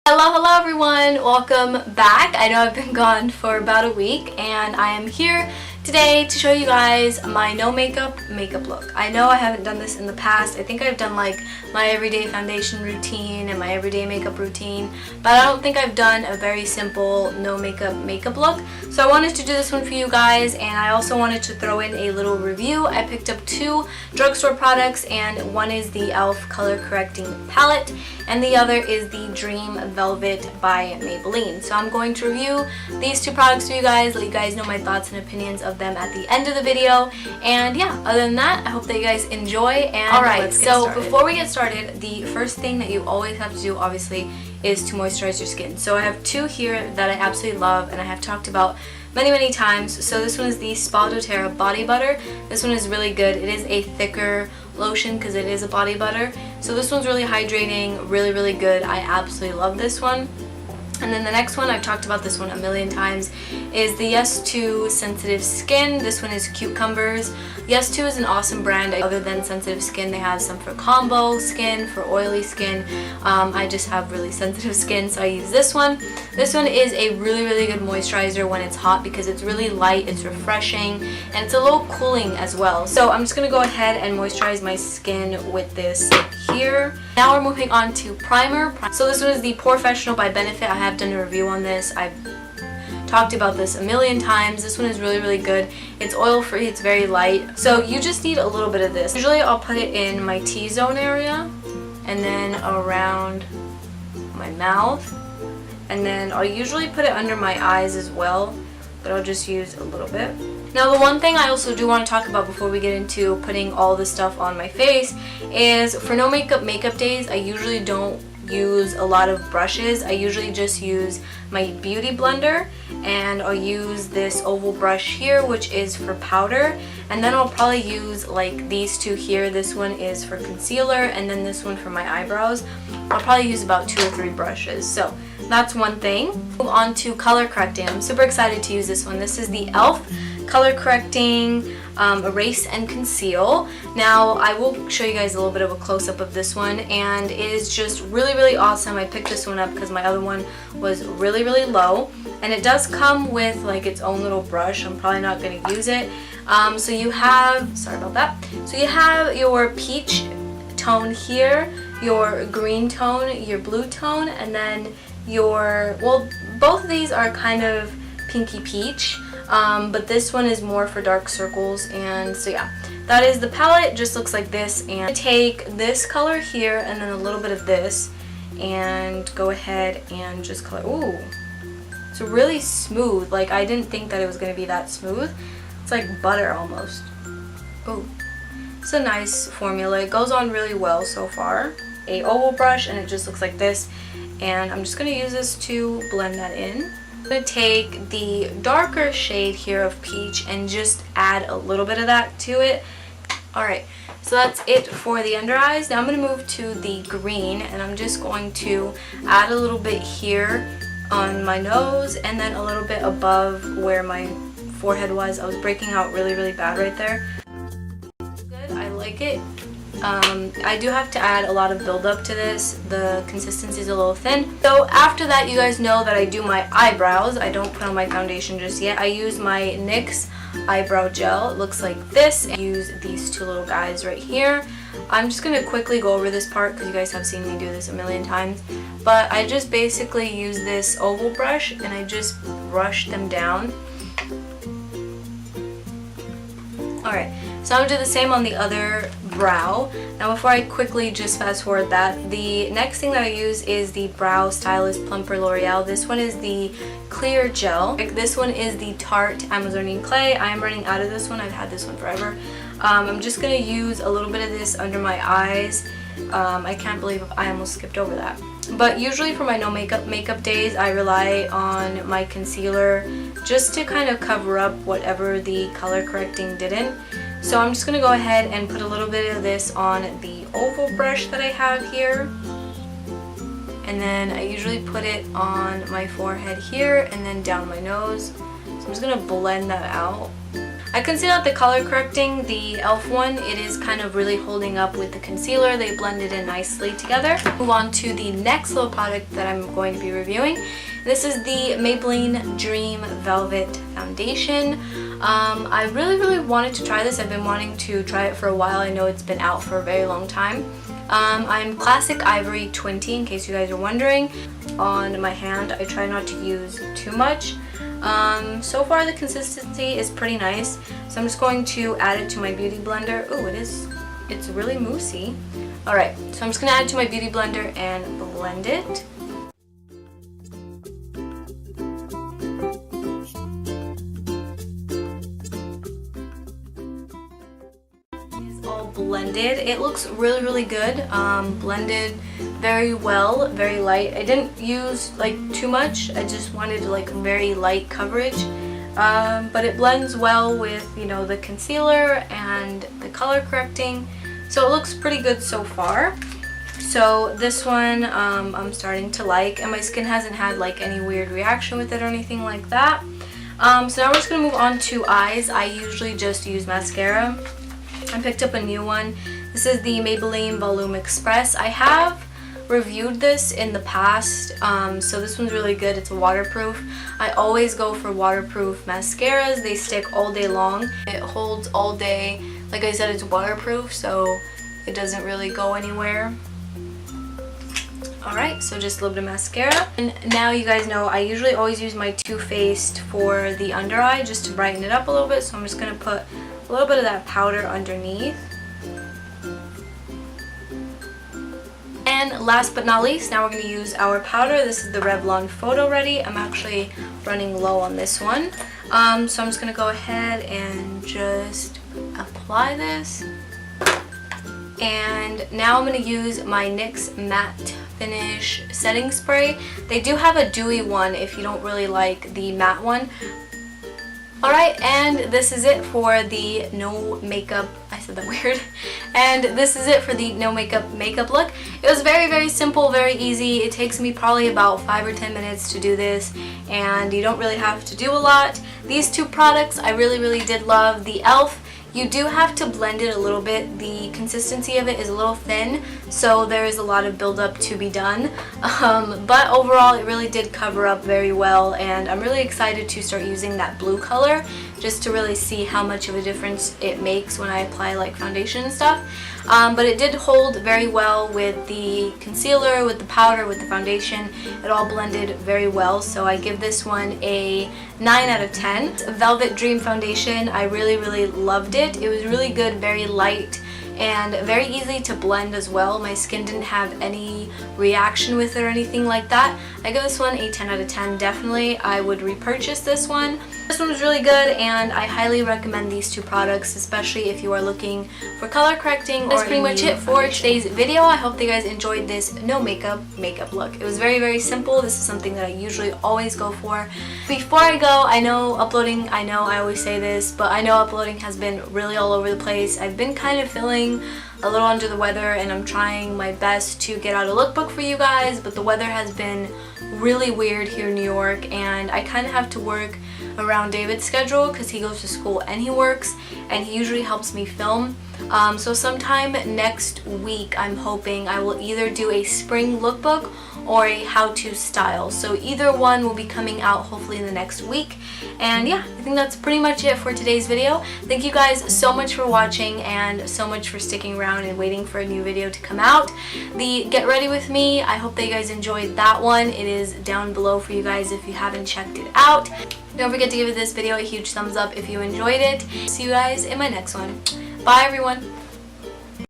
Hello everyone, welcome back. I know I've been gone for about a week and I am here today to show you guys my no makeup look. I know I haven't done this in the past. I think I've done like my everyday foundation routine and my everyday makeup routine, but I don't think I've done a very simple no makeup look. So I wanted to do this one for you guys, and I also wanted to throw in a little review. I picked up two drugstore products, and one is the e.l.f. color correcting palette and the other is the Dream Velvet by Maybelline. So I'm going to review these two products for you guys, let you guys know my thoughts and opinions of them at the end of the video. And yeah, other than that, I hope that you guys enjoy. And alright, so before we get started, the first thing that you always have to do, obviously, is to moisturize your skin. So I have two here that I absolutely love and I have talked about many times. So this one is the Spa doTERRA body butter. This one is really good. It is a thicker lotion because it is a body butter. So this one's really hydrating, really good. I absolutely love this one. And then the next one, I've talked about this one a million times, is the Yes2 Sensitive Skin. This one is Cucumbers. Yes2 is an awesome brand. Other than sensitive skin, they have some for combo skin, for oily skin. I just have really sensitive skin, so I use this one. This one is a really good moisturizer when it's hot because it's really light, it's refreshing, and it's a little cooling as well. So I'm just going to go ahead and moisturize my skin with this here. Now we're moving on to primer. So this one is the POREfessional by Benefit. I have done a review on this. I've talked about this a million times. This one is really good. It's oil free, it's very light. So you just need a little bit of this. Usually I'll put it in my T-zone area and then around my mouth, and then I'll usually put it under my eyes as well, but I'll just use a little bit. Now the one thing I also do want to talk about before we get into putting all this stuff on my face is for no makeup days, I usually don't use a lot of brushes. I usually just use my beauty blender, and I'll use this oval brush here, which is for powder, and then I'll probably use like these two here. This one is for concealer and then this one for my eyebrows. I'll probably use about 2 or 3 brushes. So that's one thing. Move on to color correcting. I'm super excited to use this one. This is the e.l.f. color correcting erase and conceal. Now I will show you guys a little bit of a close-up of this one, and it is just really awesome. I picked this one up because my other one was really low, and it does come with like its own little brush. I'm probably not going to use it. So you have, sorry about that, so you have your peach tone here, your green tone, your blue tone, and then your, well, both of these are kind of pinky peach. But this one is more for dark circles, and so yeah, that is the palette. It just looks like this, and I take this color here and then a little bit of this and go ahead and just color. Ooh, it's really smooth. Like, I didn't think that it was going to be that smooth. It's like butter almost. Ooh, it's a nice formula. It goes on really well so far. A oval brush, and it just looks like this, and I'm just going to use this to blend that in. I'm going to take the darker shade here of peach and just add a little bit of that to it. Alright, so that's it for the under eyes. Now I'm going to move to the green, and I'm just going to add a little bit here on my nose and then a little bit above where my forehead was. I was breaking out really bad right there. Good, I like it. I do have to add a lot of buildup to this. The consistency is a little thin. So after that, you guys know that I do my eyebrows. I don't put on my foundation just yet. I use my NYX eyebrow gel. It looks like this. I use these two little guys right here. I'm just going to quickly go over this part because you guys have seen me do this a million times. But I just basically use this oval brush and I just brush them down. Alright, so I'm going to do the same on the other brow. Now before I quickly just fast forward that, the next thing that I use is the Brow Stylist Plumper L'Oreal. This one is the clear gel. This one is the Tarte Amazonian Clay. I am running out of this one. I've had this one forever. I'm just going to use a little bit of this under my eyes. I can't believe I almost skipped over that. But usually for my no makeup days, I rely on my concealer just to kind of cover up whatever the color correcting didn't. So I'm just going to go ahead and put a little bit of this on the oval brush that I have here. And then I usually put it on my forehead here and then down my nose. So I'm just going to blend that out. I can see that the color correcting, the e.l.f. one, it is kind of really holding up with the concealer. They blended in nicely together. Move on to the next little product that I'm going to be reviewing. This is the Maybelline Dream Velvet Foundation. I really wanted to try this. I've been wanting to try it for a while. I know it's been out for a very long time. I'm Classic Ivory 20, in case you guys are wondering. On my hand, I try not to use too much. So far the consistency is pretty nice, so I'm just going to add it to my beauty blender. Ooh, it's really moussey. Alright, so I'm just going to add it to my beauty blender and blend it. Blended. It looks really good. Blended very well, very light. I didn't use like too much. I just wanted like very light coverage. But it blends well with, you know, the concealer and the color correcting. So it looks pretty good so far. So this one I'm starting to like, and my skin hasn't had like any weird reaction with it or anything like that. So now we're just gonna move on to eyes. I usually just use mascara. I picked up a new one. This is the Maybelline Volume Express. I have reviewed this in the past, so this one's really good. It's waterproof. I always go for waterproof mascaras. They stick all day long. It holds all day. Like I said, it's waterproof, so it doesn't really go anywhere. Alright, so just a little bit of mascara. And now you guys know I usually always use my Too Faced for the under eye just to brighten it up a little bit, so I'm just going to put a little bit of that powder underneath. And last but not least, now we're going to use our powder. This is the Revlon Photo Ready. I'm actually running low on this one. So I'm just going to go ahead and just apply this. And now I'm going to use my NYX Matte Finish Setting Spray. They do have a dewy one if you don't really like the matte one. Alright, and this is it for the no makeup, I said that weird, and this is it for the no makeup look. It was very simple, very easy. It takes me probably about 5 or 10 minutes to do this, and you don't really have to do a lot. These two products I really did love. The e.l.f. You do have to blend it a little bit. The consistency of it is a little thin, so there is a lot of buildup to be done. But overall, it really did cover up very well, and I'm really excited to start using that blue color just to really see how much of a difference it makes when I apply like foundation and stuff. But it did hold very well with the concealer, with the powder, with the foundation. It all blended very well, so I give this one a 9 out of 10. Velvet Dream Foundation, I really loved it. It was really good, very light, and very easy to blend as well. My skin didn't have any reaction with it or anything like that. I give this one a 10 out of 10. Definitely, I would repurchase this one. This one was really good, and I highly recommend these two products, especially if you are looking for color correcting. That's pretty much it for today's video. I hope that you guys enjoyed this no makeup look. It was very simple. This is something that I usually always go for. Before I go, I know I always say this, but I know uploading has been really all over the place. I've been kind of feeling a little under the weather, and I'm trying my best to get out a lookbook for you guys, but the weather has been really weird here in New York, and I kind of have to work around David's schedule because he goes to school and he works, and he usually helps me film. So sometime next week I'm hoping I will either do a spring lookbook or a how-to style. So either one will be coming out hopefully in the next week. And yeah, I think that's pretty much it for today's video. Thank you guys so much for watching and so much for sticking around and waiting for a new video to come out. The Get Ready With Me, I hope that you guys enjoyed that one. It is down below for you guys if you haven't checked it out. Don't forget to give this video a huge thumbs up if you enjoyed it. See you guys in my next one. Bye everyone!